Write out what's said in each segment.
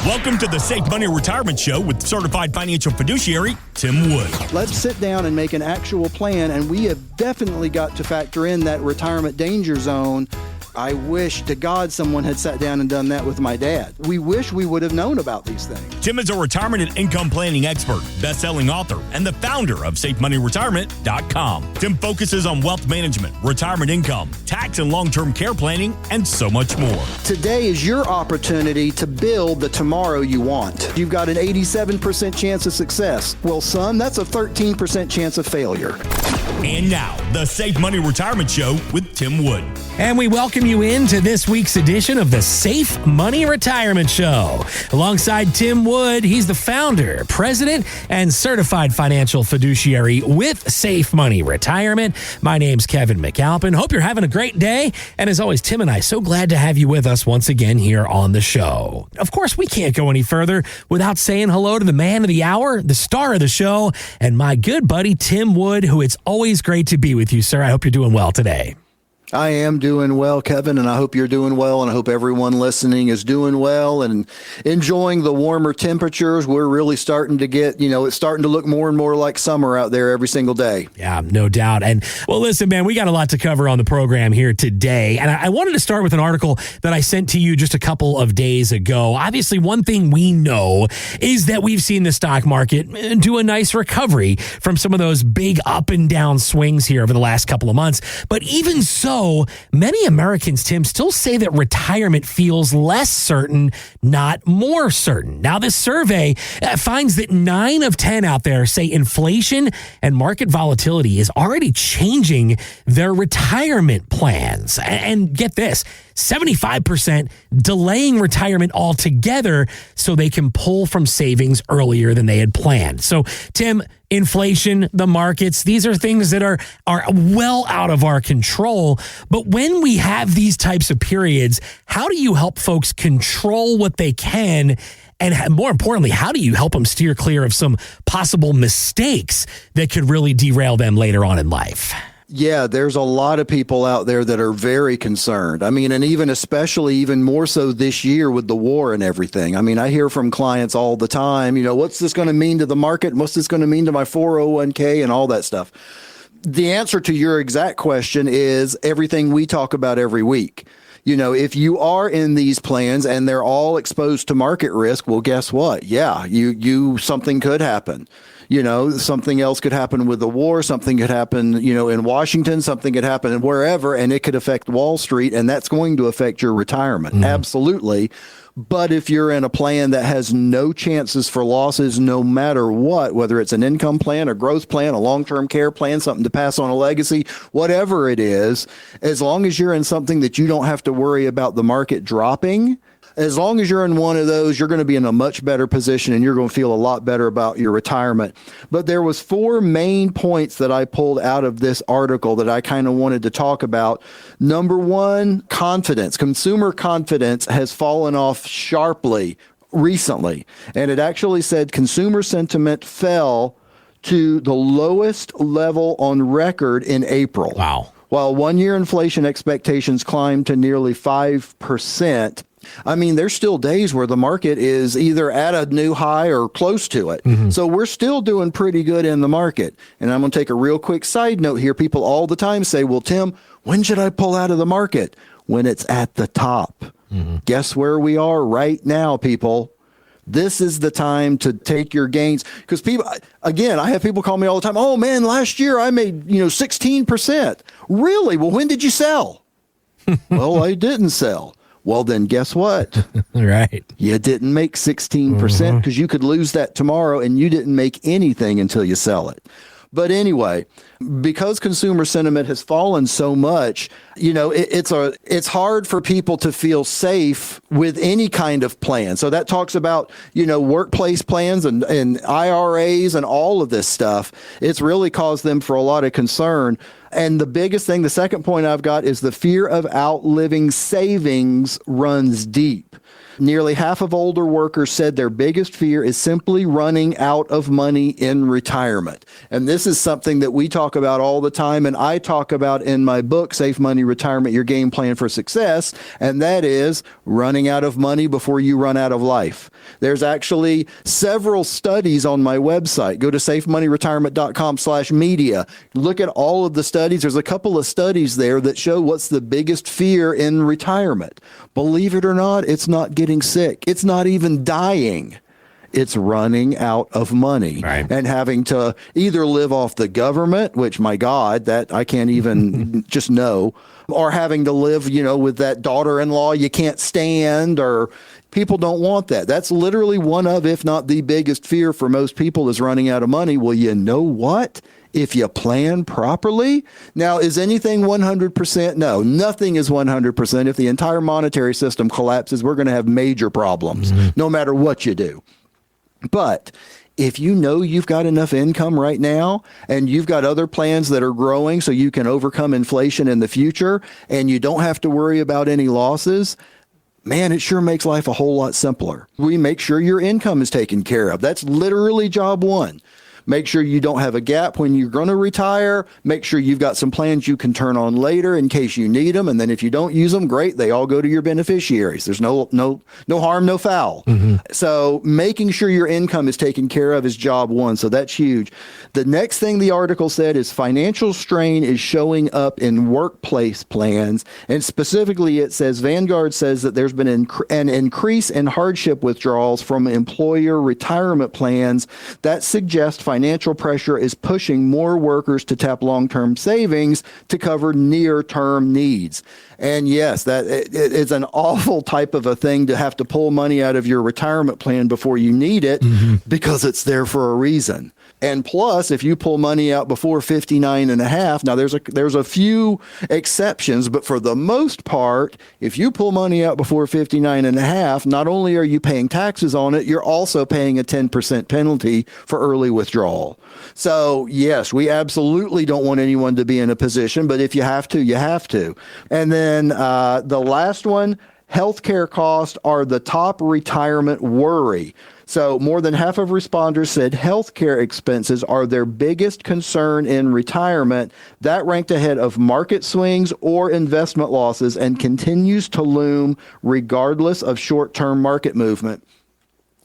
Welcome to the Safe Money Retirement Show with certified financial fiduciary Tim Wood. Let's sit down and make an actual plan, and we have definitely got to factor in that retirement danger zone. I wish to God someone had sat down and done that with my dad. We wish we would have known about these things. Tim is a retirement and income planning expert, best-selling author, and the founder of SafeMoneyRetirement.com. Tim focuses on wealth management, retirement income, tax and long-term care planning, and so much more. Today is your opportunity to build the tomorrow you want. You've got an 87% chance of success. Well, son, that's a 13% chance of failure. And now, the Safe Money Retirement Show with Tim Wood. And we welcome you into this week's edition of the Safe Money Retirement Show. Alongside Tim Wood, he's the founder, president, and certified financial fiduciary with Safe Money Retirement. My name's Kevin McAlpin. Hope you're having a great day. And as always, Tim and I, so glad to have you with us once again here on the show. Of course, we can't go any further without saying hello to the man of the hour, the star of the show, and my good buddy, Tim Wood, who it's always great to be with you, sir. I hope you're doing well today. I am doing well, Kevin, and I hope you're doing well, and I hope everyone listening is doing well and enjoying the warmer temperatures. We're really starting to get, it's starting to look more and more like summer out there every single day. Yeah, no doubt. And well, listen, man, we got a lot to cover on the program here today. And I wanted to start with an article that I sent to you just a couple of days ago. Obviously, one thing we know is that we've seen the stock market do a nice recovery from some of those big up and down swings here over the last couple of months. But even so, many Americans, Tim, still say that retirement feels less certain, not more certain. Now, this survey finds that 9 of 10 out there say inflation and market volatility is already changing their retirement plans. And get this, 75% delaying retirement altogether so they can pull from savings earlier than they had planned. So, Tim, inflation, the markets, these are things that are well out of our control. But when we have these types of periods, how do you help folks control what they can? And more importantly, how do you help them steer clear of some possible mistakes that could really derail them later on in life? Yeah, there's a lot of people out there that are very concerned. I mean, and even more so this year with the war and everything. I mean, I hear from clients all the time, what's this going to mean to the market? What's this going to mean to my 401k and all that stuff? The answer to your exact question is everything we talk about every week. If you are in these plans and they're all exposed to market risk, well, guess what? Yeah, something could happen. Something else could happen with the war, something could happen, in Washington, something could happen wherever, and it could affect Wall Street, and that's going to affect your retirement. Mm-hmm. Absolutely. But if you're in a plan that has no chances for losses, no matter what, whether it's an income plan, a growth plan, a long-term care plan, something to pass on a legacy, whatever it is, as long as you're in something that you don't have to worry about the market dropping, as long as you're in one of those, you're going to be in a much better position and you're going to feel a lot better about your retirement. But there was 4 main points that I pulled out of this article that I kind of wanted to talk about. Number 1, confidence. Consumer confidence has fallen off sharply recently. And it actually said consumer sentiment fell to the lowest level on record in April. Wow. While 1-year inflation expectations climbed to nearly 5%. I mean, there's still days where the market is either at a new high or close to it. Mm-hmm. So we're still doing pretty good in the market. And I'm going to take a real quick side note here. People all the time say, well, Tim, when should I pull out of the market? When it's at the top. Mm-hmm. Guess where we are right now, people? This is the time to take your gains. Because people, again, I have people call me all the time. Oh, man, last year I made, 16%. Really? Well, when did you sell? Well, I didn't sell. Well, then guess what? Right. You didn't make 16% because you could lose that tomorrow and you didn't make anything until you sell it. But anyway, because consumer sentiment has fallen so much, it's hard for people to feel safe with any kind of plan. So that talks about, workplace plans and IRAs and all of this stuff. It's really caused them for a lot of concern. And the biggest thing, the second point I've got is the fear of outliving savings runs deep. Nearly half of older workers said their biggest fear is simply running out of money in retirement. And this is something that we talk about all the time, and I talk about in my book, Safe Money Retirement, Your Game Plan for Success, and that is running out of money before you run out of life. There's actually several studies on my website. Go to safemoneyretirement.com/media. Look at all of the studies. There's a couple of studies there that show what's the biggest fear in retirement. Believe it or not, it's not getting sick. It's not even dying. It's running out of money, right, and having to either live off the government, which, my God, that I can't even just know, or having to live, with that daughter-in-law you can't stand, or people don't want that. That's literally one of, if not the biggest fear for most people, is running out of money. Well, you know what? If you plan properly. Now, is anything 100%? No, nothing is 100%. If the entire monetary system collapses, we're going to have major problems, no matter what you do. But if you know you've got enough income right now and you've got other plans that are growing so you can overcome inflation in the future and you don't have to worry about any losses, man, it sure makes life a whole lot simpler. We make sure your income is taken care of. That's literally job one. Make sure you don't have a gap when you're going to retire. Make sure you've got some plans you can turn on later in case you need them. And then if you don't use them, great, they all go to your beneficiaries. There's no harm, no foul. So making sure your income is taken care of is job one. So that's huge. The next thing the article said is financial strain is showing up in workplace plans. And specifically, it says Vanguard says that there's been an increase in hardship withdrawals from employer retirement plans that suggest financial pressure is pushing more workers to tap long-term savings to cover near-term needs. And yes, that it's an awful type of a thing to have to pull money out of your retirement plan before you need it, because it's there for a reason. And plus, if you pull money out before 59 and a half, now there's a few exceptions, but for the most part, if you pull money out before 59 and a half, not only are you paying taxes on it, you're also paying a 10% penalty for early withdrawal. So yes, we absolutely don't want anyone to be in a position, but if you have to, you have to. And then the last one, healthcare costs are the top retirement worry. So more than half of responders said healthcare expenses are their biggest concern in retirement. That ranked ahead of market swings or investment losses and continues to loom regardless of short-term market movement.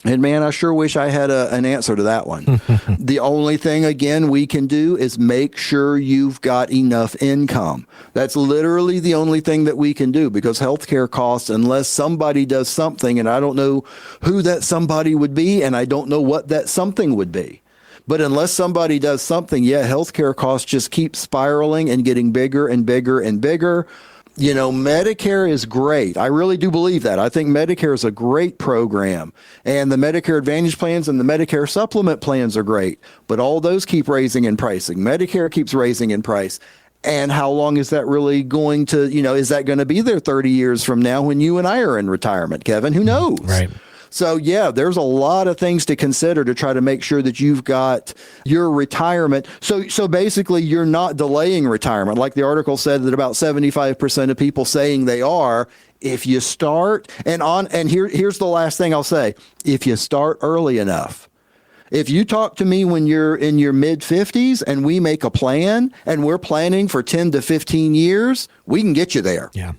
And man, I sure wish I had an answer to that one. The only thing, again, we can do is make sure you've got enough income. That's literally the only thing that we can do, because healthcare costs, unless somebody does something, and I don't know who that somebody would be, and I don't know what that something would be. But unless somebody does something, healthcare costs just keep spiraling and getting bigger and bigger and bigger. Medicare is great. I really do believe that. I think Medicare is a great program, and the Medicare Advantage plans and the Medicare supplement plans are great, but all those keep raising in pricing. Medicare keeps raising in price. And how long is that really going to, is that going to be there 30 years from now when you and I are in retirement, Kevin? Who knows? Right. So, there's a lot of things to consider to try to make sure that you've got your retirement. So basically, you're not delaying retirement. Like the article said that about 75% of people saying they are. If you start, and here's the last thing I'll say. If you start early enough. If you talk to me when you're in your mid-50s and we make a plan and we're planning for 10 to 15 years, we can get you there. Yeah.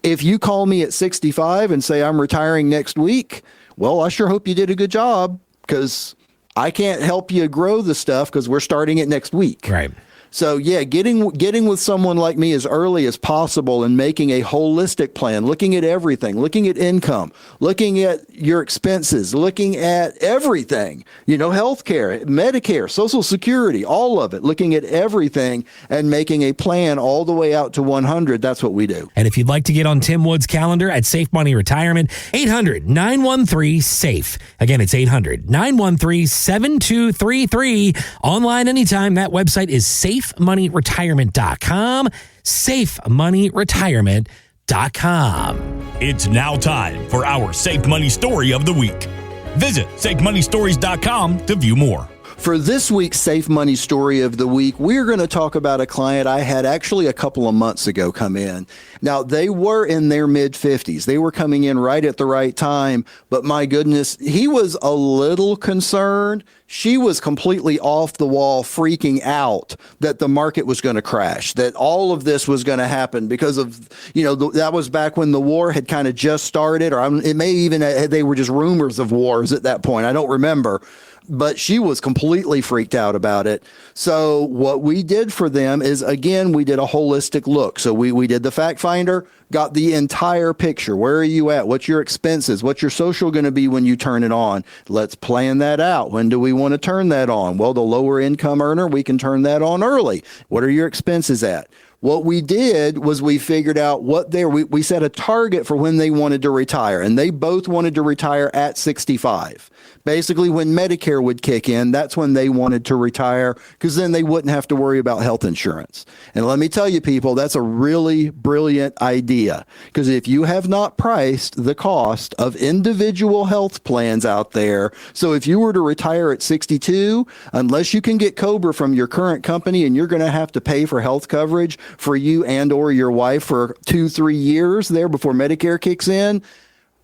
If you call me at 65 and say I'm retiring next week, well, I sure hope you did a good job, because I can't help you grow the stuff because we're starting it next week. Right. So getting with someone like me as early as possible and making a holistic plan, looking at everything, looking at income, looking at your expenses, looking at everything, healthcare, Medicare, Social Security, all of it, looking at everything and making a plan all the way out to 100. That's what we do. And if you'd like to get on Tim Wood's calendar at Safe Money Retirement, 800-913-SAFE. Again, it's 800-913-7233. Online anytime. That website is safemoneyretirement.com. safemoneyretirement.com. It's now time for our Safe Money Story of the Week. Visit safemoneystories.com to view more. For this week's Safe Money Story of the Week, we're going to talk about a client I had actually a couple of months ago come in. Now, they were in their mid-50s. They were coming in right at the right time, but my goodness, he was a little concerned. She was completely off the wall, freaking out that the market was going to crash, that all of this was going to happen because of, that was back when the war had kind of just started, or it may even, they were just rumors of wars at that point. I don't remember. But she was completely freaked out about it. So what we did for them is, again, we did a holistic look. So we did the fact finder, got the entire picture. Where are you at? What's your expenses? What's your social going to be when you turn it on? Let's plan that out. When do we want to turn that on? Well, the lower income earner, we can turn that on early. What are your expenses at? What we did was we figured out we set a target for when they wanted to retire, and they both wanted to retire at 65. Basically, when Medicare would kick in, that's when they wanted to retire, because then they wouldn't have to worry about health insurance. And let me tell you, people, that's a really brilliant idea, because if you have not priced the cost of individual health plans out there, so if you were to retire at 62, unless you can get COBRA from your current company and you're going to have to pay for health coverage for you and or your wife for 2-3 years there before Medicare kicks in,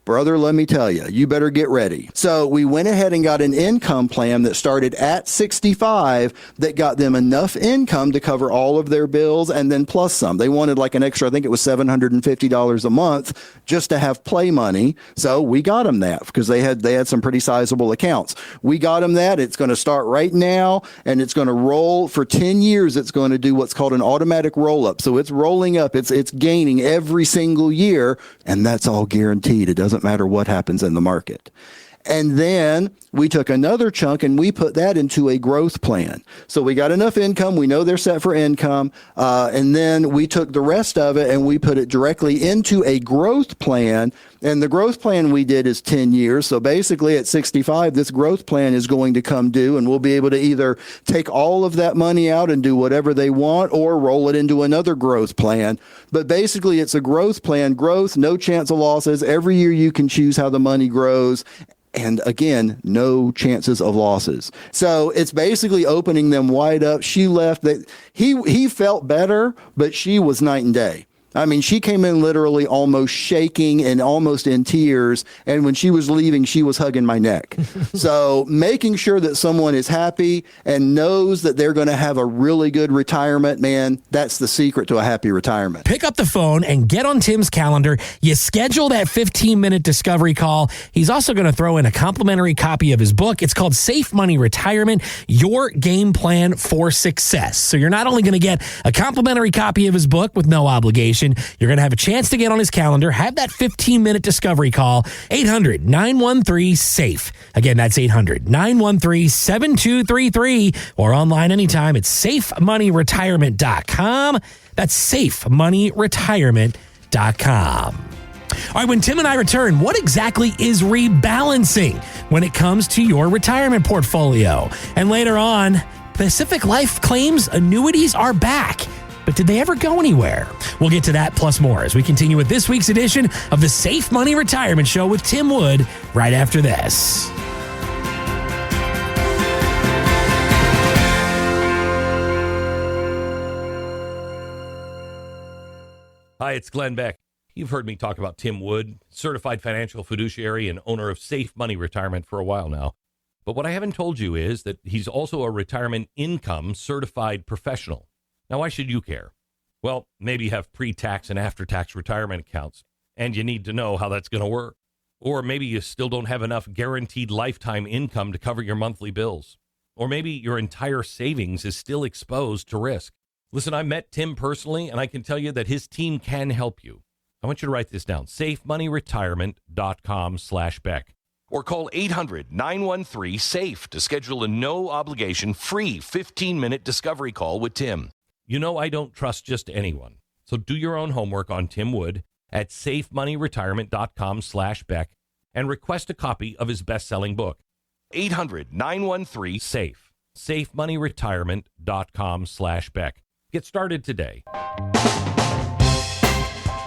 brother, let me tell you, you better get ready. So we went ahead and got an income plan that started at 65 that got them enough income to cover all of their bills and then plus some. They wanted like an extra, I think it was $750 a month just to have play money. So we got them that because they had some pretty sizable accounts. We got them that. It's going to start right now and it's going to roll for 10 years. It's going to do what's called an automatic roll up. So it's rolling up. It's gaining every single year, and that's all guaranteed. It doesn't matter what happens in the market. And then we took another chunk and we put that into a growth plan. So we got enough income. We know they're set for income. And then we took the rest of it and we put it directly into a growth plan. And the growth plan we did is 10 years. So basically at 65, this growth plan is going to come due and we'll be able to either take all of that money out and do whatever they want or roll it into another growth plan. But basically it's a growth plan, growth, no chance of losses. Every year you can choose how the money grows. And again, no chances of losses. So it's basically opening them wide up. She left that he felt better, but she was night and day. I mean, she came in literally almost shaking and almost in tears. And when she was leaving, she was hugging my neck. So making sure that someone is happy and knows that they're going to have a really good retirement, man, that's the secret to a happy retirement. Pick up the phone and get on Tim's calendar. You schedule that 15-minute discovery call. He's also going to throw in a complimentary copy of his book. It's called Safe Money Retirement, Your Game Plan for Success. So you're not only going to get a complimentary copy of his book with no obligation, you're going to have a chance to get on his calendar, have that 15-minute discovery call, 800-913-SAFE. Again, that's 800-913-7233 or online anytime at safemoneyretirement.com. That's safemoneyretirement.com. All right, when Tim and I return, what exactly is rebalancing when it comes to your retirement portfolio? And later on, Pacific Life claims annuities are back. But did they ever go anywhere? We'll get to that plus more as we continue with this week's edition of the Safe Money Retirement Show with Tim Wood right after this. Hi, it's Glenn Beck. You've heard me talk about Tim Wood, certified financial fiduciary and owner of Safe Money Retirement for a while now. But what I haven't told you is that he's also a retirement income certified professional. Now, why should you care? Well, maybe you have pre-tax and after-tax retirement accounts, and you need to know how that's going to work. Or maybe you still don't have enough guaranteed lifetime income to cover your monthly bills. Or maybe your entire savings is still exposed to risk. Listen, I met Tim personally, and I can tell you that his team can help you. I want you to write this down, safemoneyretirement.com/Beck. Or call 800-913-SAFE to schedule a no-obligation, free 15-minute discovery call with Tim. You know I don't trust just anyone. So do your own homework on Tim Wood at safemoneyretirement.com/Beck and request a copy of his best-selling book. 800-913-SAFE. safemoneyretirement.com/Beck. Get started today.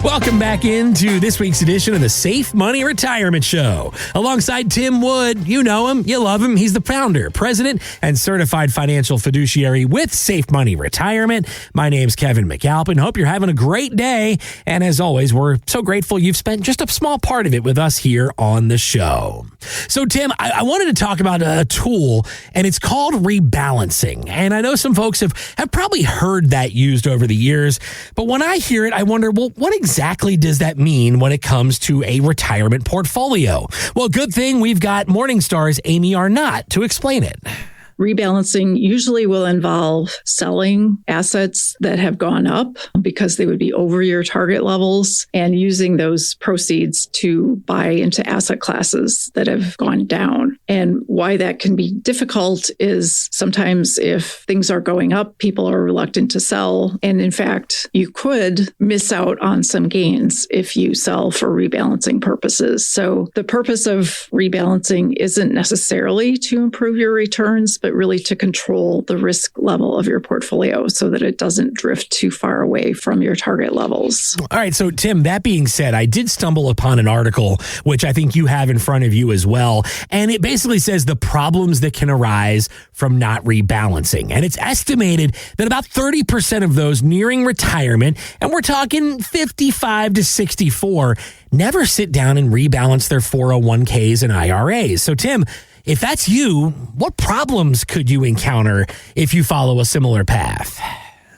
Welcome back into this week's edition of the Safe Money Retirement Show. Alongside Tim Wood, you know him, you love him. He's the founder, president, and certified financial fiduciary with Safe Money Retirement. My name's Kevin McAlpin. Hope you're having a great day. And as always, we're so grateful you've spent just a small part of it with us here on the show. So, Tim, I wanted to talk about a tool, and it's called rebalancing. And I know some folks have probably heard that used over the years, but when I hear it, I wonder, well, what exactly does that mean when it comes to a retirement portfolio? Well, good thing we've got Morningstar's Amy Arnott to explain it. Rebalancing usually will involve selling assets that have gone up because they would be over your target levels and using those proceeds to buy into asset classes that have gone down. And why that can be difficult is sometimes if things are going up, people are reluctant to sell. And in fact, you could miss out on some gains if you sell for rebalancing purposes. So the purpose of rebalancing isn't necessarily to improve your returns, but really to control the risk level of your portfolio so that it doesn't drift too far away from your target levels. All right. So, Tim, that being said, I did stumble upon an article, which I think you have in front of you as well. And it basically says the problems that can arise from not rebalancing. And it's estimated that about 30% of those nearing retirement, and we're talking 55 to 64, never sit down and rebalance their 401ks and IRAs. So, Tim, if that's you, what problems could you encounter if you follow a similar path?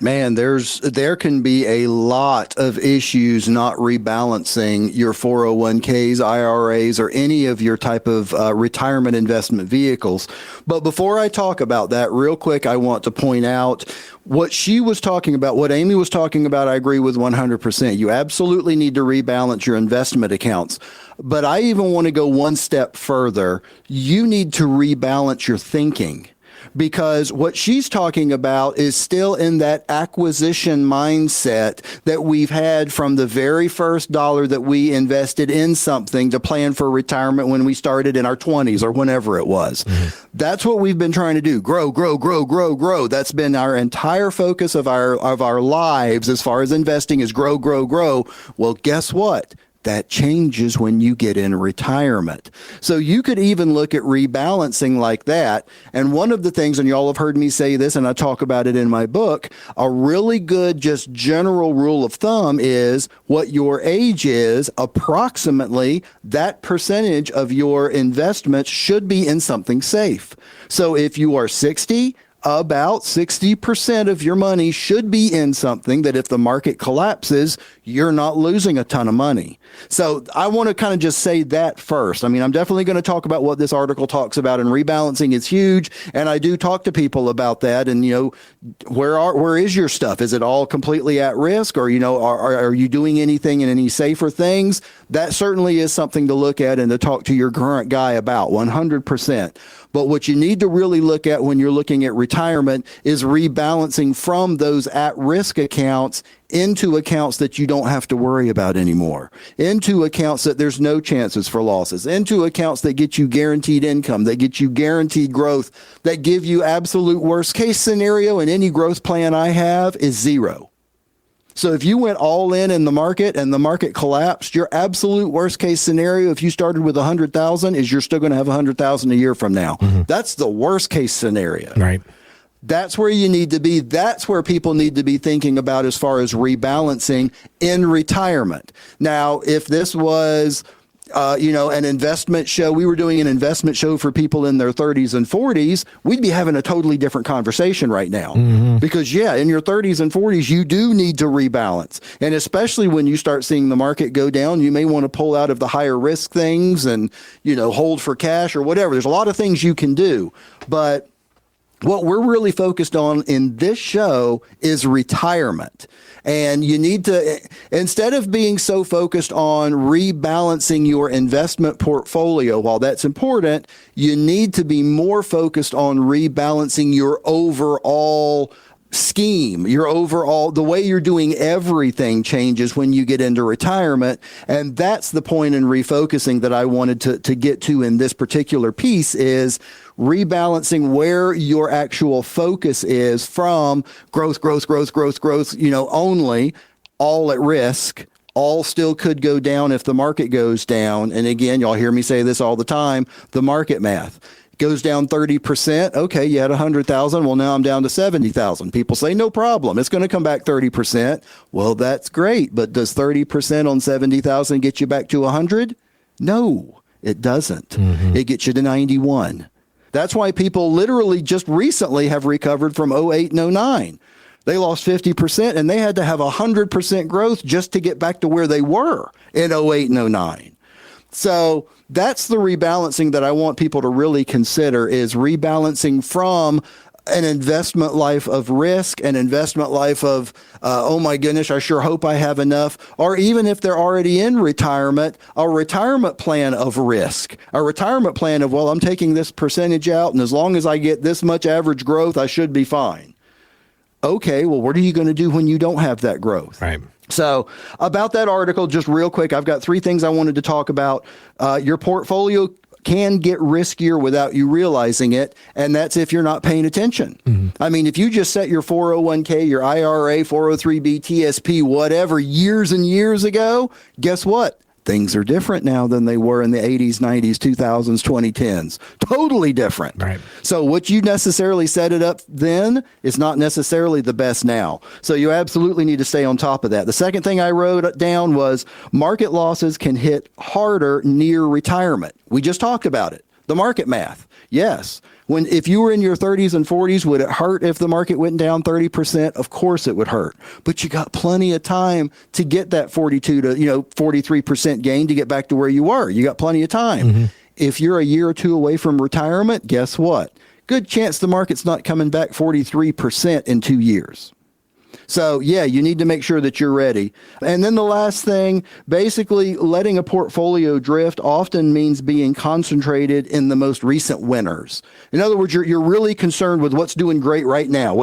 Man, there can be a lot of issues not rebalancing your 401ks, IRAs, or any of your type of retirement investment vehicles. But before I talk about that, real quick, I want to point out what she was talking about, what Amy was talking about, I agree with 100%. You absolutely need to rebalance your investment accounts. But I even want to go one step further. You need to rebalance your thinking. Because what she's talking about is still in that acquisition mindset that we've had from the very first dollar that we invested in something to plan for retirement when we started in our 20s or whenever it was. Mm-hmm. That's what we've been trying to do. Grow, grow, grow, grow, grow. That's been our entire focus of our lives as far as investing is grow, grow, grow. Well, guess what? That changes when you get in retirement. So you could even look at rebalancing like that. And one of the things, and y'all have heard me say this, and I talk about it in my book, a really good just general rule of thumb is what your age is, approximately that percentage of your investments should be in something safe. So if you are 60, about 60% of your money should be in something that if the market collapses, you're not losing a ton of money. So I want to kind of just say that first. I mean, I'm definitely going to talk about what this article talks about, and rebalancing is huge. And I do talk to people about that. And, where is your stuff? Is it all completely at risk? Or, are you doing anything in any safer things? That certainly is something to look at and to talk to your current guy about 100%. But what you need to really look at when you're looking at retirement is rebalancing from those at-risk accounts into accounts that you don't have to worry about anymore, into accounts that there's no chances for losses, into accounts that get you guaranteed income, that get you guaranteed growth, that give you absolute worst case scenario, and any growth plan I have is zero. So if you went all in the market and the market collapsed, your absolute worst case scenario, if you started with 100,000, is you're still going to have 100,000 a year from now. Mm-hmm. That's the worst case scenario. Right. That's where you need to be. That's where people need to be thinking about as far as rebalancing in retirement. Now, if this was an investment show, we were doing an investment show for people in their 30s and 40s, we'd be having a totally different conversation right now. Mm-hmm. Because, in your 30s and 40s, you do need to rebalance. And especially when you start seeing the market go down, you may want to pull out of the higher risk things and, hold for cash or whatever. There's a lot of things you can do. But what we're really focused on in this show is retirement. And you need to, instead of being so focused on rebalancing your investment portfolio, while that's important, you need to be more focused on rebalancing your overall scheme, the way you're doing everything changes when you get into retirement. And that's the point in refocusing that I wanted to get to in this particular piece is rebalancing where your actual focus is from growth, only all at risk, All still could go down if the market goes down. And again, y'all hear me say this all the time, the market math. Goes down 30%. Okay, you had 100,000. Well, now I'm down to 70,000. People say, no problem. It's going to come back 30%. Well, that's great. But does 30% on 70,000 get you back to 100? No, it doesn't. It gets you to 91. That's why people literally just recently have recovered from 08 and 09. They lost 50% and they had to have 100% growth just to get back to where they were in 08 and 09. So that's the rebalancing that I want people to really consider, is rebalancing from an investment life of risk, an investment life of, oh my goodness, I sure hope I have enough, or even if they're already in retirement, a retirement plan of risk, a retirement plan of, well, I'm taking this percentage out, and as long as I get this much average growth, I should be fine. Okay, well, what are you going to do when you don't have that growth? Right. So about that article, just real quick, I've got 3 things I wanted to talk about. Your portfolio can get riskier without you realizing it, and that's if you're not paying attention. I mean, if you just set your 401k, your IRA, 403b, TSP, whatever, years and years ago, guess what? Things are different now than they were in the 80s, 90s, 2000s, 2010s. Totally different. Right. So what you necessarily set it up then is not necessarily the best now. So you absolutely need to stay on top of that. The second thing I wrote down was market losses can hit harder near retirement. We just talked about it. The market math. Yes. If you were in your 30s and 40s, would it hurt if the market went down 30%? Of course it would hurt. But you got plenty of time to get that 42 to 43% gain to get back to where you were. You got plenty of time. If you're a year or two away from retirement, guess what? Good chance the market's not coming back 43% in 2 years. So, yeah, you need to make sure that you're ready. And then the last thing, basically letting a portfolio drift often means being concentrated in the most recent winners. In other words, you're really concerned with what's doing great right now,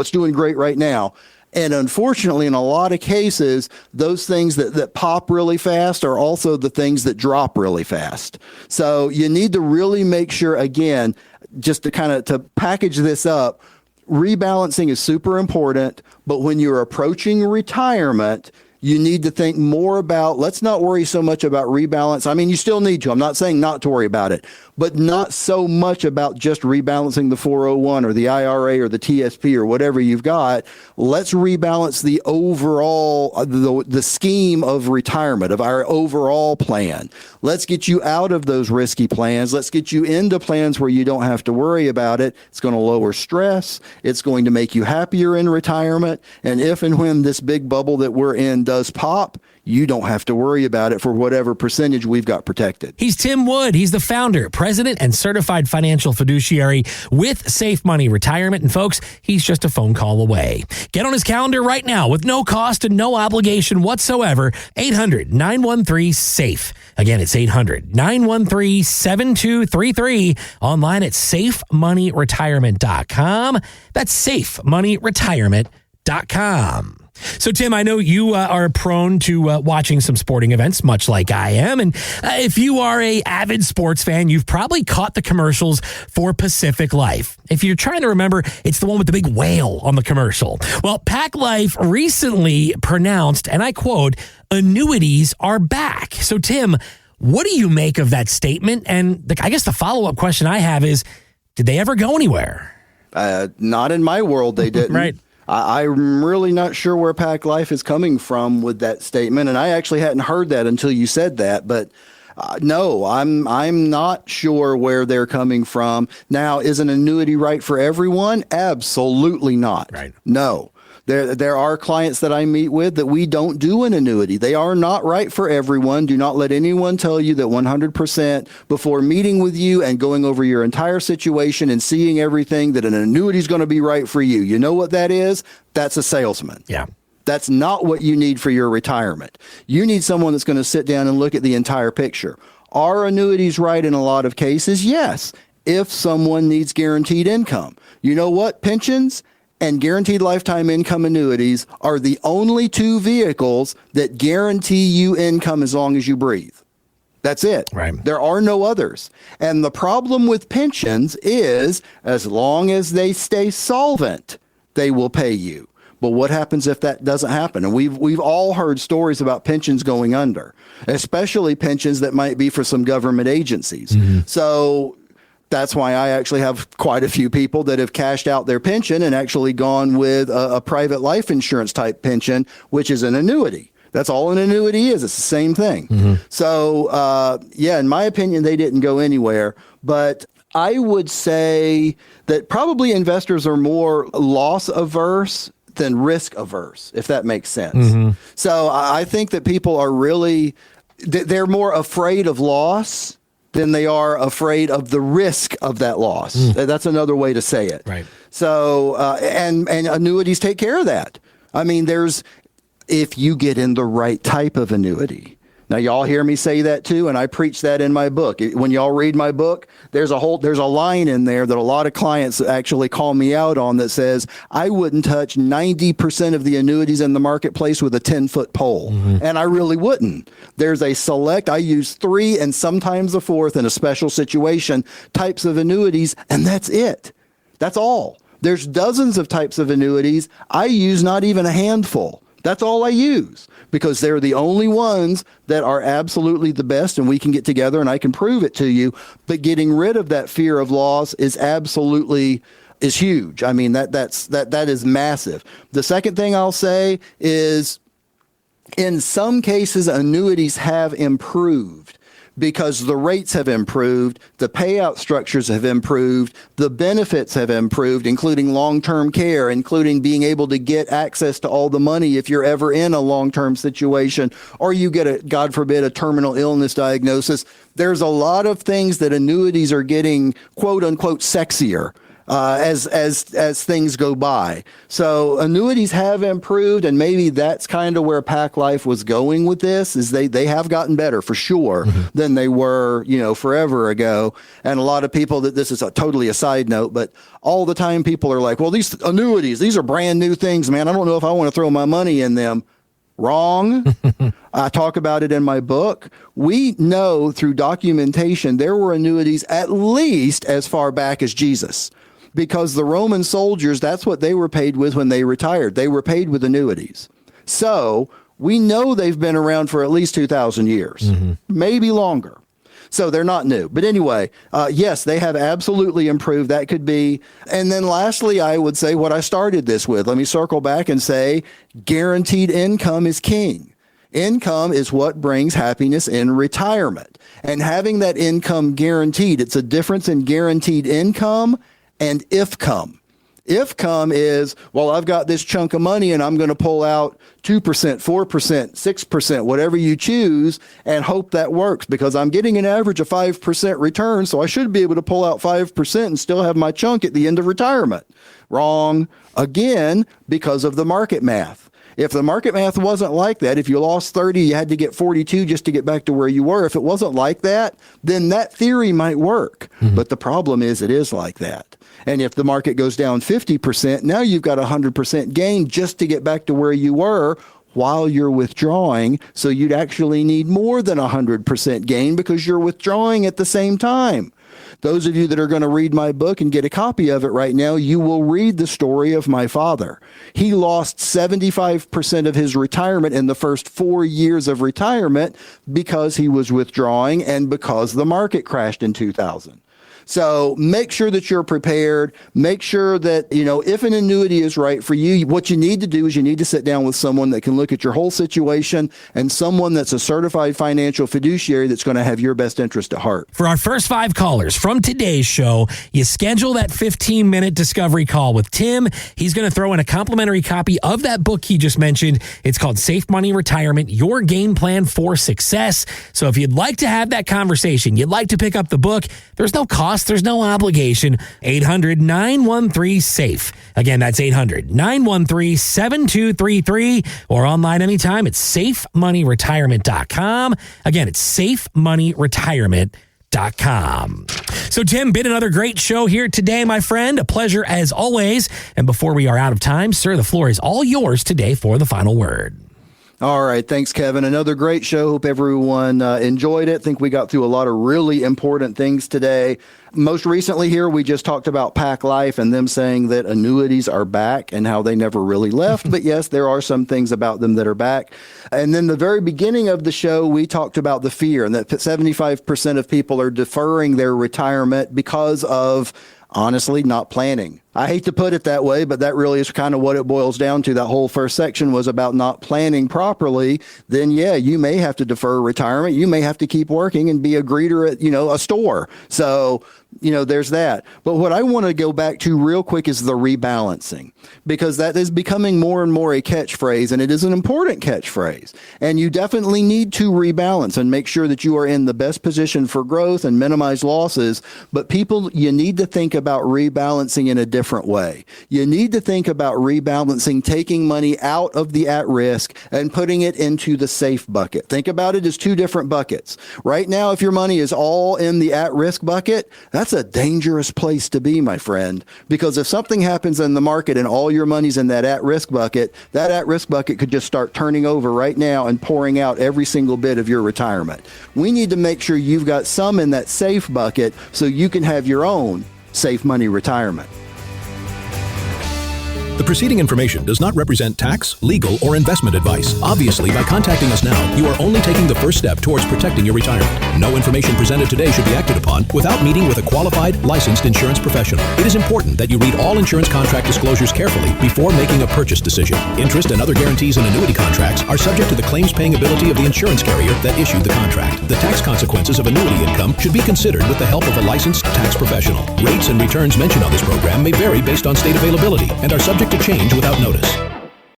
And unfortunately, in a lot of cases, those things that pop really fast are also the things that drop really fast. So you need to really make sure, again, just to package this up, rebalancing is super important, but when you're approaching retirement, you need to think more about, let's not worry so much about rebalance. I mean, you still need to. I'm not saying not to worry about it, but not so much about just rebalancing the 401 or the IRA or the TSP or whatever you've got. Let's rebalance the overall, the scheme of retirement, of our overall plan. Let's get you out of those risky plans. Let's get you into plans where you don't have to worry about it. It's going to lower stress. It's going to make you happier in retirement. And if and when this big bubble that we're in does pop, you don't have to worry about it for whatever percentage we've got protected. He's Tim Wood. He's the founder, president, and certified financial fiduciary with Safe Money Retirement. And folks, he's just a phone call away. Get on his calendar right now with no cost and no obligation whatsoever. 800-913-SAFE. Again, it's 800-913-7233. Online at safemoneyretirement.com. That's safemoneyretirement.com. So, Tim, I know you are prone to watching some sporting events, much like I am. And if you are an avid sports fan, you've probably caught the commercials for Pacific Life. If you're trying to remember, it's the one with the big whale on the commercial. Well, Pac Life recently pronounced, and I quote, "annuities are back." So, Tim, what do you make of that statement? And I guess the follow-up question I have is, did they ever go anywhere? Not in my world, they didn't. Right. I'm really not sure where Pac Life is coming from with that statement, and I actually hadn't heard that until you said that. But no, I'm not sure where they're coming from. Now, is an annuity right for everyone? Absolutely not. Right. No. There are clients that I meet with that we don't do an annuity. They are not right for everyone. Do not let anyone tell you that 100% before meeting with you and going over your entire situation and seeing everything that an annuity is going to be right for you. You know what that is? That's a salesman. Yeah. That's not what you need for your retirement. You need someone that's going to sit down and look at the entire picture. Are annuities right in a lot of cases? Yes. If someone needs guaranteed income. You know what? Pensions and guaranteed lifetime income annuities are the only two vehicles that guarantee you income as long as you breathe. That's it. Right. There are no others. And the problem with pensions is as long as they stay solvent, they will pay you. But what happens if that doesn't happen? And we've all heard stories about pensions going under, especially pensions that might be for some government agencies. So that's why I actually have quite a few people that have cashed out their pension and actually gone with a private life insurance type pension, which is an annuity. That's all an annuity is. It's the same thing. So, in my opinion, they didn't go anywhere. But I would say that probably investors are more loss averse than risk averse, if that makes sense. So I think that people are really, they're more afraid of loss than they are afraid of the risk of that loss. That's another way to say it. Right. So, and annuities take care of that. I mean, if you get in the right type of annuity. Now, y'all hear me say that too, and I preach that in my book. When y'all read my book, there's a line in there that a lot of clients actually call me out on that says, I wouldn't touch 90% of the annuities in the marketplace with a 10-foot pole. And I really wouldn't. There's a select, I use 3 and sometimes a 4th in a special situation types of annuities, and that's it. That's all. There's dozens of types of annuities. I use not even a handful. That's all I use because they're the only ones that are absolutely the best, and we can get together and I can prove it to you. But getting rid of that fear of loss is huge. I mean, that is massive. The second thing I'll say is in some cases, annuities have improved because the rates have improved, the payout structures have improved, the benefits have improved, including long-term care, including being able to get access to all the money if you're ever in a long-term situation, or you get God forbid, a terminal illness diagnosis. There's a lot of things that annuities are getting, quote unquote, sexier. As things go by. So annuities have improved, and maybe that's kind of where Pac Life was going with this, is they have gotten better for sure than they were, forever ago. And a lot of people, that this is totally a side note, but all the time people are like, well, these annuities, these are brand new things, man. I don't know if I want to throw my money in them. Wrong. I talk about it in my book. We know through documentation there were annuities at least as far back as Jesus. Because the Roman soldiers, that's what they were paid with when they retired. They were paid with annuities. So we know they've been around for at least 2,000 years, maybe longer. So they're not new. But anyway, yes, they have absolutely improved. That could be. And then lastly, I would say what I started this with. Let me circle back and say guaranteed income is king. Income is what brings happiness in retirement. And having that income guaranteed, it's a difference in guaranteed income and IFCOME. IFCOME is, well, I've got this chunk of money and I'm going to pull out 2%, 4%, 6%, whatever you choose, and hope that works because I'm getting an average of 5% return, so I should be able to pull out 5% and still have my chunk at the end of retirement. Wrong. Again, because of the market math. If the market math wasn't like that, if you lost 30, you had to get 42 just to get back to where you were. If it wasn't like that, then that theory might work. But the problem is it is like that. And if the market goes down 50%, now you've got 100% gain just to get back to where you were while you're withdrawing. So you'd actually need more than 100% gain because you're withdrawing at the same time. Those of you that are going to read my book and get a copy of it right now, you will read the story of my father. He lost 75% of his retirement in the first 4 years of retirement because he was withdrawing and because the market crashed in 2000. So make sure that you're prepared. Make sure that, if an annuity is right for you, what you need to do is you need to sit down with someone that can look at your whole situation and someone that's a certified financial fiduciary that's going to have your best interest at heart. For our first 5 callers from today's show, you schedule that 15-minute discovery call with Tim. He's going to throw in a complimentary copy of that book he just mentioned. It's called Safe Money Retirement, Your Game Plan for Success. So if you'd like to have that conversation, you'd like to pick up the book, there's no cost. There's no obligation. 800-913-SAFE. Again, that's 800-913-7233 or online anytime. It's safemoneyretirement.com. Again, it's safemoneyretirement.com. So, Tim, been another great show here today, my friend. A pleasure as always. And before we are out of time, sir, the floor is all yours today for the final word. All right. Thanks, Kevin. Another great show. Hope everyone enjoyed it. Think we got through a lot of really important things today. Most recently here, we just talked about Pac Life and them saying that annuities are back and how they never really left. But yes, there are some things about them that are back. And then the very beginning of the show, we talked about the fear and that 75% of people are deferring their retirement because of, honestly, not planning. I hate to put it that way, but that really is kind of what it boils down to. That whole first section was about not planning properly. Then, yeah, you may have to defer retirement. You may have to keep working and be a greeter at, a store. So, there's that. But what I want to go back to real quick is the rebalancing, because that is becoming more and more a catchphrase, and it is an important catchphrase. And you definitely need to rebalance and make sure that you are in the best position for growth and minimize losses. But people, you need to think about rebalancing in a different way. You need to think about rebalancing, taking money out of the at risk and putting it into the safe bucket. Think about it as two different buckets. Right now, if your money is all in the at risk bucket, that's a dangerous place to be, my friend, because if something happens in the market and all your money's in that at risk bucket, that at risk bucket could just start turning over right now and pouring out every single bit of your retirement. We need to make sure you've got some in that safe bucket so you can have your own safe money retirement. The preceding information does not represent tax, legal, or investment advice. Obviously, by contacting us now, you are only taking the first step towards protecting your retirement. No information presented today should be acted upon without meeting with a qualified, licensed insurance professional. It is important that you read all insurance contract disclosures carefully before making a purchase decision. Interest and other guarantees in annuity contracts are subject to the claims-paying ability of the insurance carrier that issued the contract. The tax consequences of annuity income should be considered with the help of a licensed tax professional. Rates and returns mentioned on this program may vary based on state availability and are subject to change without notice.